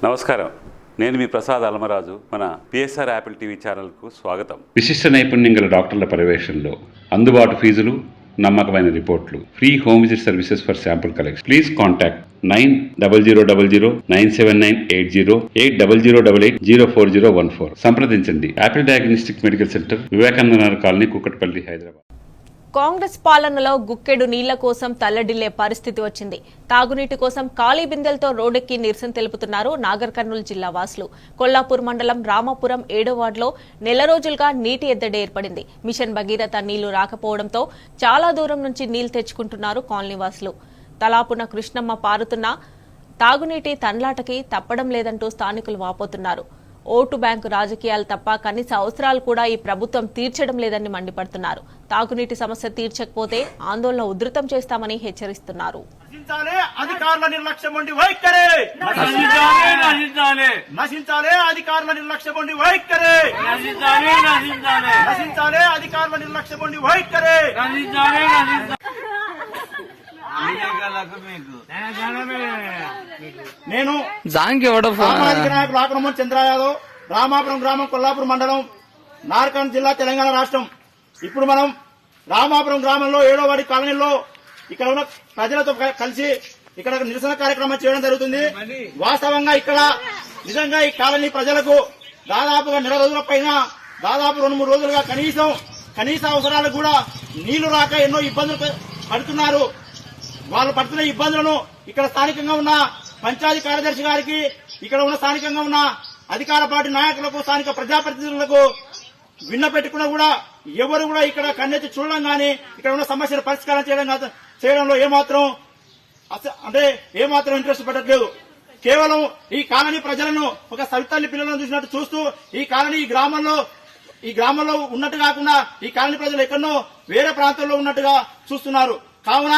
నమస్కారం, నేను మీ ప్రసాద్ అలమరాజు. మన పిఎస్ఆర్ యాపిల్ టీవీ ఛానల్కు స్వాగతం. విశిష్ట నైపుణ్యం గల డాక్టర్ల పర్యవేక్షణలో అందుబాటు ఫీజులు, నమ్మకమైన రిపోర్ట్లు, free home visit services for sample collection. Please contact 9000097980 8008804014. సంప్రదించండి. Apple diagnostic medical centre, Vivekananda Nagar colony, Kukatpally, Hyderabad. Congress పాలనలో గుక్కెడు నీళ్ల కోసం తల్లడిల్లే పరిస్థితి వచ్చింది. తాగునీటి కోసం ఖాళీ బిందెలతో రోడ్డెక్కి నిరసన తెలుపుతున్నారు నాగర్ కర్నూలు జిల్లా వాసులు. కొల్లాపూర్ మండలం రామాపురం 7వ వార్డులో నెల రోజులుగా నీటి ఎద్దడి ఏర్పడింది. మిషన్ భగీరథ నీళ్లు రాకపోవడంతో చాలా దూరం నుంచి నీళ్లు తెచ్చుకుంటున్నారు కాలనీ వాసులు. తలాపున కృష్ణమ్మ పారుతున్నా తాగునీటి తన్లాటకి తప్పడం లేదంటూ స్థానికులు వాపోతున్నారు. ఓటు బ్యాంకు రాజకీయాలు తప్ప కనీస అవసరాలు కూడా ఈ ప్రభుత్వం తీర్చడం లేదని మండిపడుతున్నారు. తాగునీటి సమస్య తీర్చకపోతే ఆందోళన ఉధృతం చేస్తామని హెచ్చరిస్తున్నారు. అధికారుల నిర్లక్ష్యం ఉండి వైఖరి నశించాలే, అధికారుల నిర్లక్ష్యం ఉండి వైఖరి నశించాలే, అధికారుల నిర్లక్ష్యం ఉండి వైఖరి. నేను సామాజిక నాయకులు ఆక్రమణ చంద్ర యాదవ్, రామాపురం గ్రామం, కొల్లాపూర్ మండలం, నార్కన్ జిల్లా, తెలంగాణ రాష్ట్రం. ఇప్పుడు మనం రామాపురం గ్రామంలో 7వ వార్డు కాలనీలో ఇక్కడ ఉన్న ప్రజలతో కలిసి ఇక్కడ నిరసన కార్యక్రమం చేయడం జరుగుతుంది. వాస్తవంగా ఇక్కడ నిజంగా ఈ కాలనీ ప్రజలకు దాదాపుగా నెల రోజుల పైన, దాదాపు 2-3 రోజులుగా కనీస అవసరాలకు కూడా నీళ్లు రాక ఎన్నో ఇబ్బందులు పడుతున్నారు. వాళ్ళు పడుతున్న ఇబ్బందులను ఇక్కడ స్థానికంగా ఉన్న పంచాయతీ కార్యదర్శి గారికి, ఇక్కడ ఉన్న స్థానికంగా ఉన్న అధికార పార్టీ నాయకులకు, స్థానిక ప్రజాప్రతినిధులకు విన్నపెట్టుకున్నా కూడా ఎవరు కూడా ఇక్కడ కన్నెత్తి చూడడం గానీ, ఇక్కడ ఉన్న సమస్యలు పరిష్కారం చేయడంలో ఏమాత్రం ఇంట్రెస్ట్ పెట్టట్లేదు. కేవలం ఈ కాలనీ ప్రజలను ఒక సవితల్లి పిల్లలను చూసినట్టు చూస్తూ ఈ కాలనీ ఈ గ్రామంలో ఉన్నట్టు కాకుండా ఈ కాలనీ ప్రజలు ఎక్కడో వేరే ప్రాంతంలో ఉన్నట్టుగా చూస్తున్నారు. కావున